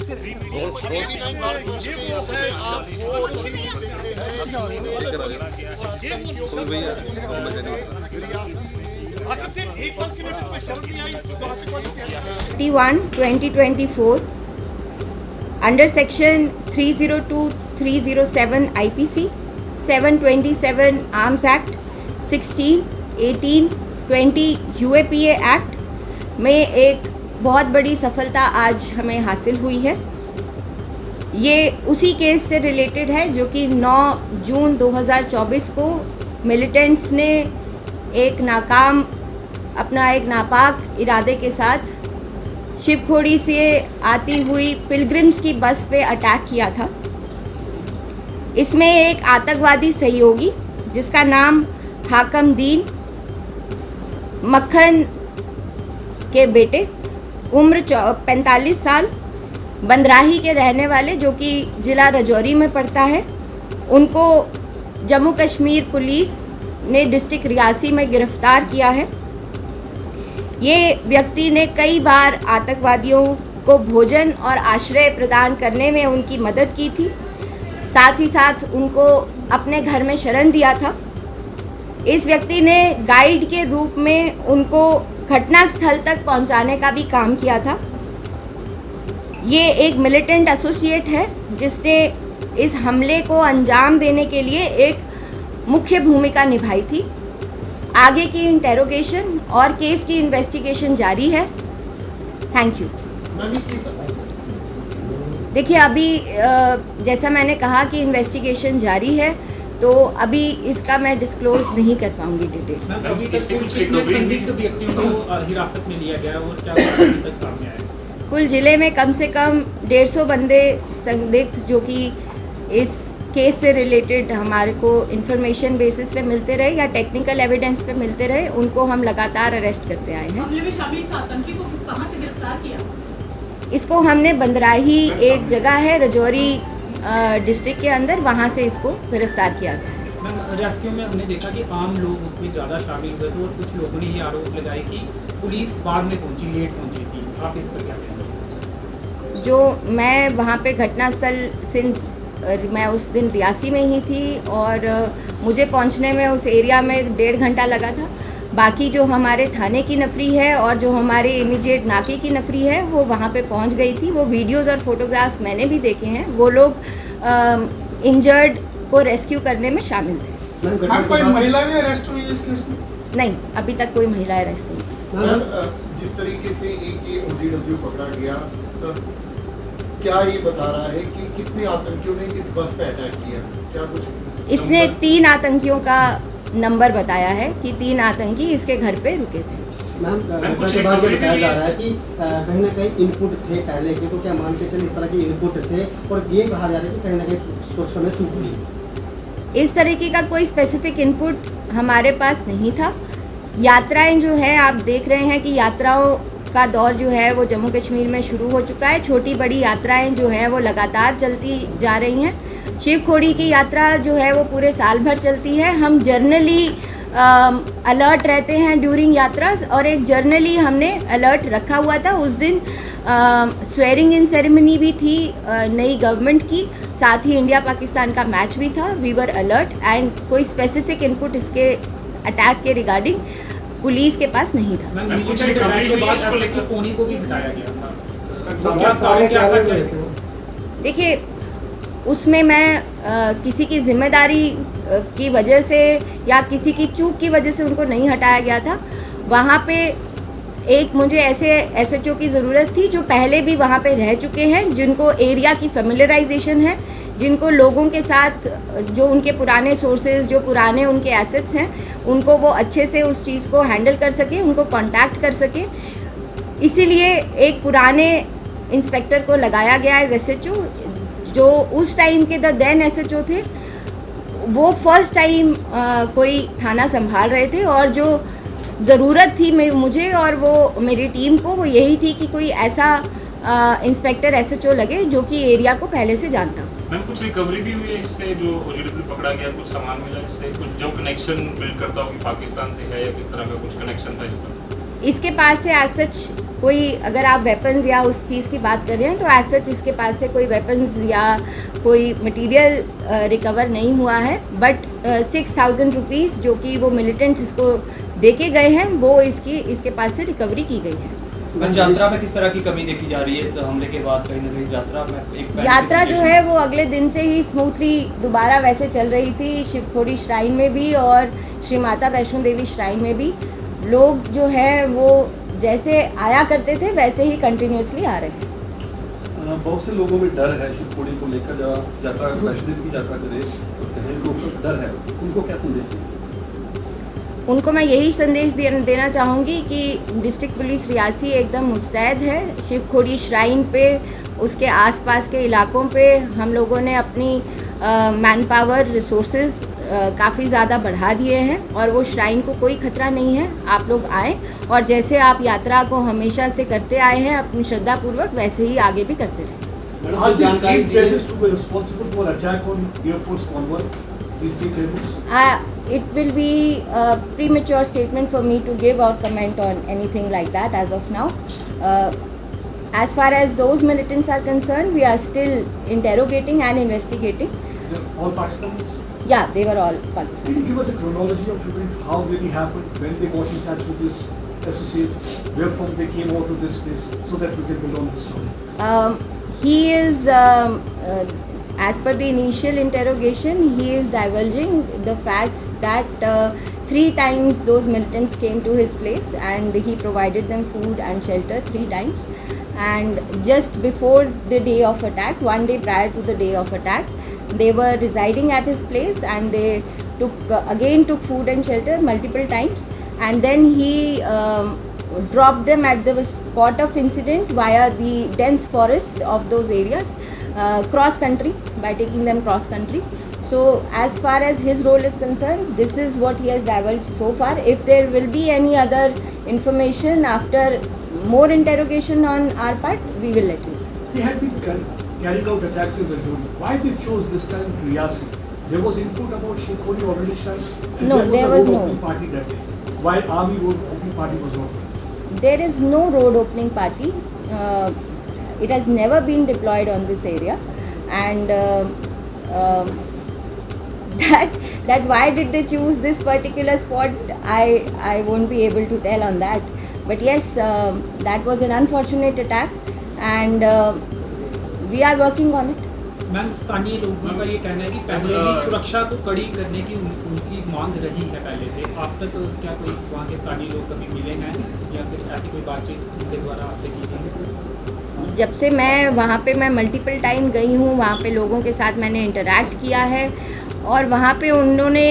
21/2024 under section 302-307 IPC, 727 Arms Act, 16, 18, 20 UAPA Act में एक बहुत बड़ी सफलता आज हमें हासिल हुई है। ये उसी केस से रिलेटेड है जो कि 9 जून 2024 को मिलिटेंट्स ने एक नापाक इरादे के साथ शिवखोड़ी से आती हुई पिलग्रिम्स की बस पे अटैक किया था। इसमें एक आतंकवादी सहयोगी जिसका नाम हाकम दीन मक्खन के बेटे, उम्र 45 साल, बंदराही के रहने वाले जो कि ज़िला राजौरी में पड़ता है, उनको जम्मू कश्मीर पुलिस ने डिस्ट्रिक्ट रियासी में गिरफ्तार किया है। ये व्यक्ति ने कई बार आतंकवादियों को भोजन और आश्रय प्रदान करने में उनकी मदद की थी, साथ ही साथ उनको अपने घर में शरण दिया था। इस व्यक्ति ने गाइड के रूप में उनको घटनास्थल तक पहुंचाने का भी काम किया था। ये एक मिलिटेंट एसोसिएट है जिसने इस हमले को अंजाम देने के लिए एक मुख्य भूमिका निभाई थी। आगे की इंटेरोगेशन और केस की इन्वेस्टिगेशन जारी है। Thank you. देखिए, अभी जैसा मैंने कहा कि इन्वेस्टिगेशन जारी है, तो अभी इसका मैं डिस्क्लोज नहीं कर पाऊंगी डिटेल। अभी तक संदिग्ध व्यक्तियों को हिरासत में लिया गया और क्या अभी तक सामने आया? कुल जिले में कम से कम 150 बंदे संदिग्ध जो कि इस केस से रिलेटेड हमारे को इंफॉर्मेशन बेसिस पे मिलते रहे या टेक्निकल एविडेंस पे मिलते रहे, उनको हम लगातार अरेस्ट करते आए हैं। हमले में शामिल इस आतंकी को कहां से गिरफ्तार किया? इसको हमने बंदराही एक जगह है राजौरी डिस्ट्रिक्ट के अंदर, वहाँ से इसको गिरफ्तार किया गया। रेस्क्यू में हमने देखा कि आम लोग उसमें ज़्यादा शामिल हुए थे और कुछ लोगों ने ये आरोप लगाए कि पुलिस बाद में पहुंची, लेट पहुंची थी। आप इस पर क्या कहेंगे? जो मैं वहाँ पे घटनास्थल सिंस मैं उस दिन रियासी में ही थी और मुझे पहुँचने में उस एरिया में 1.5 घंटा लगा था। बाकी जो हमारे थाने की नफरी है और जो हमारे इमीडिएट नाके की नफरी है वो वहाँ पे पहुँच गई थी। वो वीडियोज़ और फोटोग्राफ्स मैंने भी देखे हैं। वो लोग इंजर्ड को रेस्क्यू करने में शामिल थे। कोई महिला भी अरेस्ट हुई इस केस में? नहीं, अभी तक कोई महिला अरेस्ट नहीं। जिस तरीके से एक ये OGW पकड़ा गया, तो क्या ये बता रहा है कि कितने आतंकियों ने इस बस पे अटैक किया? क्या कुछ इसने 3 आतंकियों का नंबर बताया है कि 3 आतंकी इसके घर पे रुके थे। मैम, के बाद ये बताया जा रहा है कि कहीं ना कहीं इनपुट थे पहले के, तो क्या मान के चलिए इस तरह के इनपुट थे और ये कहा जा रहा है कि कहीं ना कहीं सोच में चूक हुई? इस तरीके का कोई स्पेसिफिक इनपुट हमारे पास नहीं था। यात्राएं जो है, आप देख रहे हैं कि यात्राओं का दौर जो है वो जम्मू कश्मीर में शुरू हो चुका है। छोटी बड़ी यात्राएं जो हैं वो लगातार चलती जा रही हैं। शिवखोड़ी की यात्रा जो है वो पूरे साल भर चलती है। हम जर्नली अलर्ट रहते हैं ड्यूरिंग यात्रा, और एक जर्नली हमने अलर्ट रखा हुआ था। उस दिन स्वेरिंग इन सेरेमनी भी थी नई गवर्नमेंट की, साथ ही इंडिया पाकिस्तान का मैच भी था। वी वर अलर्ट एंड कोई स्पेसिफिक इनपुट इसके अटैक के रिगार्डिंग पुलिस के पास नहीं था। देखिए, उसमें मैं किसी की जिम्मेदारी की वजह से या किसी की चूक की वजह से उनको नहीं हटाया गया था। वहाँ पे एक मुझे ऐसे SHO की ज़रूरत थी जो पहले भी वहाँ पे रह चुके हैं, जिनको एरिया की फेमिलराइजेशन है, जिनको लोगों के साथ जो उनके पुराने सोर्सेज, जो पुराने उनके एसेट्स हैं, उनको वो अच्छे से उस चीज़ को हैंडल कर सके, उनको कांटेक्ट कर सके। इसीलिए एक पुराने इंस्पेक्टर को लगाया गया है SHO, जो उस टाइम के देन SHO थे। वो फर्स्ट टाइम कोई थाना संभाल रहे थे और जो ज़रूरत थी मुझे और वो मेरी टीम को, वो यही थी कि कोई ऐसा इंस्पेक्टर SHO लगे जो कि एरिया को पहले से जानता। मैम, कुछ रिकवरी भी हुई है इससे? जो OGW पकड़ा गया, कुछ सामान मिला इससे? कुछ जो कनेक्शन बिल्ड करता हो कि पाकिस्तान से है या किस तरह का कुछ कनेक्शन था इसका? इसके पास से एज सच कोई अगर आप वेपन्स या उस चीज़ की बात कर रहे हैं तो एज सच इसके पास से कोई वेपन्स या कोई मटेरियल रिकवर नहीं हुआ है, बट 6,000 रुपीज़ जो कि वो मिलिटेंट्स इसको दे के गए हैं वो इसके पास से रिकवरी की गई है। यात्रा में किस तरह की कमी देखी जा रही है इस हमले के बाद? कहीं ना कहीं यात्रा जो है वो अगले दिन से ही स्मूथली दोबारा वैसे चल रही थी, शिवखोड़ी श्राइन में भी और श्री माता वैष्णो देवी श्राइन में भी लोग जो है वो जैसे आया करते थे वैसे ही कंटिन्यूसली आ रहे हैं। बहुत से लोगों में डर है शिवखोड़ी को लेकर, यात्रा वैष्णो देवी की यात्रा करे तो कहीं लोगों को डर है, उनको क्या संदेश दें? उनको मैं यही संदेश देना चाहूँगी कि डिस्ट्रिक्ट पुलिस रियासी एकदम मुस्तैद है। शिवखोड़ी श्राइन पे उसके आसपास के इलाकों पे हम लोगों ने अपनी मैन पावर रिसोर्सेज काफ़ी ज़्यादा बढ़ा दिए हैं और वो श्राइन को कोई खतरा नहीं है। आप लोग आएँ और जैसे आप यात्रा को हमेशा से करते आए हैं अपनी श्रद्धापूर्वक वैसे ही आगे भी करते रहें। Are these three terrorists who were responsible for attack on Air Force Convoy? These three terrorists? It will be a premature statement for me to give or comment on anything like that as of now. As far as those militants are concerned, we are still interrogating and investigating. They're all Pakistanis? Yeah, they were all Can you Pakistanis. give us a chronology of event, how really happened, when they got in touch with this associate, where from they came out to this place, so that we can build on this story? He is, as per the initial interrogation, he is divulging the facts that 3 times those militants came to his place and he provided them food and shelter 3 times. And just before the day of attack, 1 day prior to the day of attack, they were residing at his place and they took food and shelter multiple times, and then he dropped them at the spot of incident via the dense forests of those areas, cross country, by taking them cross country. So as far as his role is concerned, this is what he has divulged so far. If there will be any other information after more interrogation on our part, we will let you know. They had been carrying out attacks in Rajouri. Why they chose this time Riyasi? There was input about Shikhori already started? And No, there was a road no. opening party that day. Why army road opening party was not? There is no road opening party. It has never been deployed on this area, and that why did they choose this particular spot, I won't be able to tell on that. But yes, that was an unfortunate attack and we are working on it. Ma'am, स्थानीय लोगों का ये कहना है कि पहले ही सुरक्षा को कड़ी करने की उनकी मांग रही है पहले से। आप तक क्या कोई वहाँ के स्थानीय लोग कभी मिले हैं या फिर ऐसी कोई बातचीत उनके द्वारा आपसे की गई? जब से मैं वहाँ पे मैं मल्टीपल टाइम गई हूँ, वहाँ पे लोगों के साथ मैंने इंटरैक्ट किया है और वहाँ पे उन्होंने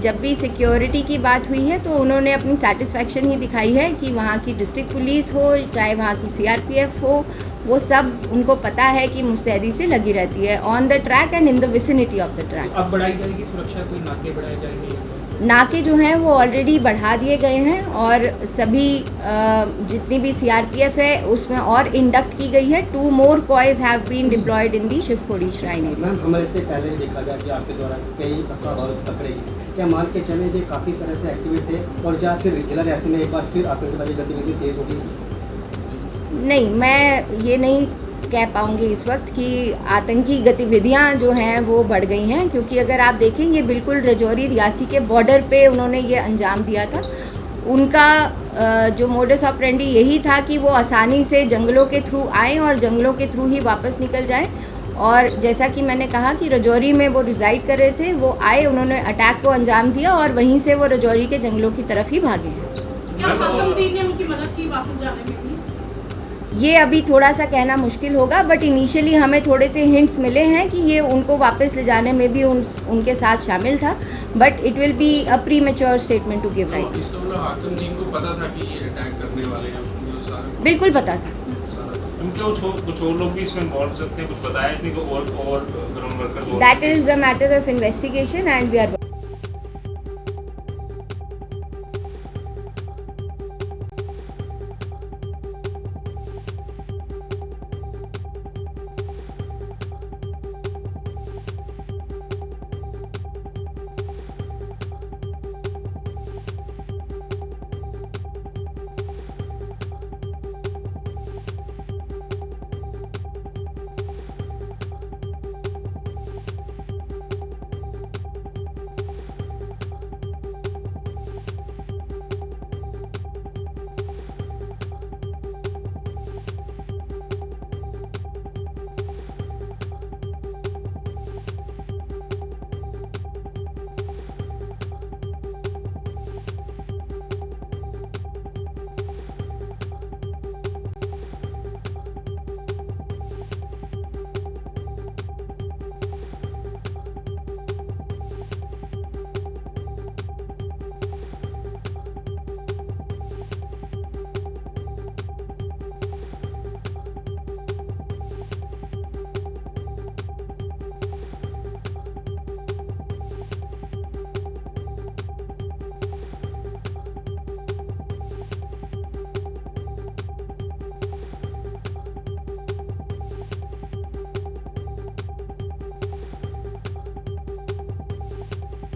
जब भी सिक्योरिटी की बात हुई है तो उन्होंने अपनी सेटिस्फैक्शन ही दिखाई है कि वहाँ की डिस्ट्रिक्ट पुलिस हो चाहे वहाँ की CRPF हो, वो सब उनको पता है कि मुस्तैदी से लगी रहती है on the track and in the vicinity of the track. अब बढ़ाई जाएगी सुरक्षा, कोई नाके बढ़ाए जाएंगे? नाके जो हैं वो ऑलरेडी बढ़ा दिए गए हैं और सभी जितनी भी CRPF है उसमें और इंडक्ट की गई है। 2 more coys have been deployed in the Shivkhori shrine area. Ma'am, हमारे से पहले भी देखा गया कि आपके द्वारा कई असला बारूद पकड़े गए, क्या मान के चलें जो काफ़ी तरह से एक्टिव थे और या फिर रेगुलर ऐसे में एक बार फिर आतंकवादी गतिविधि तेज़ हो गई? नहीं, मैं ये नहीं कह पाऊँगी इस वक्त कि आतंकी गतिविधियाँ जो हैं वो बढ़ गई हैं, क्योंकि अगर आप देखें ये बिल्कुल राजौरी रियासी के बॉर्डर पे उन्होंने ये अंजाम दिया था। उनका जो मोडस ऑपरेंडी यही था कि वो आसानी से जंगलों के थ्रू आएँ और जंगलों के थ्रू ही वापस निकल जाएँ। और जैसा कि मैंने कहा कि राजौरी में वो रिज़ाइड कर रहे थे, वो आए, उन्होंने अटैक को अंजाम दिया और वहीं से वो राजौरी के जंगलों की तरफ ही भागे हैं। क्या आतंकवादी ने उनकी मदद की वापस जाने में? ये अभी थोड़ा सा कहना मुश्किल होगा, बट इनिशियली हमें थोड़े से हिंट्स मिले हैं कि ये उनको वापस ले जाने में भी उनके साथ शामिल था, but it will be a premature statement to give right. इसका मतलब हाकिम टीम को पता था कि ये अटैक करने वाले हैं, उसको सारा बिल्कुल पता था। उनके कुछ और लोग भी इसमें इन्वॉल्व सकते हैं, कुछ बताया इसने को और ground workers? That is a matter of investigation and we are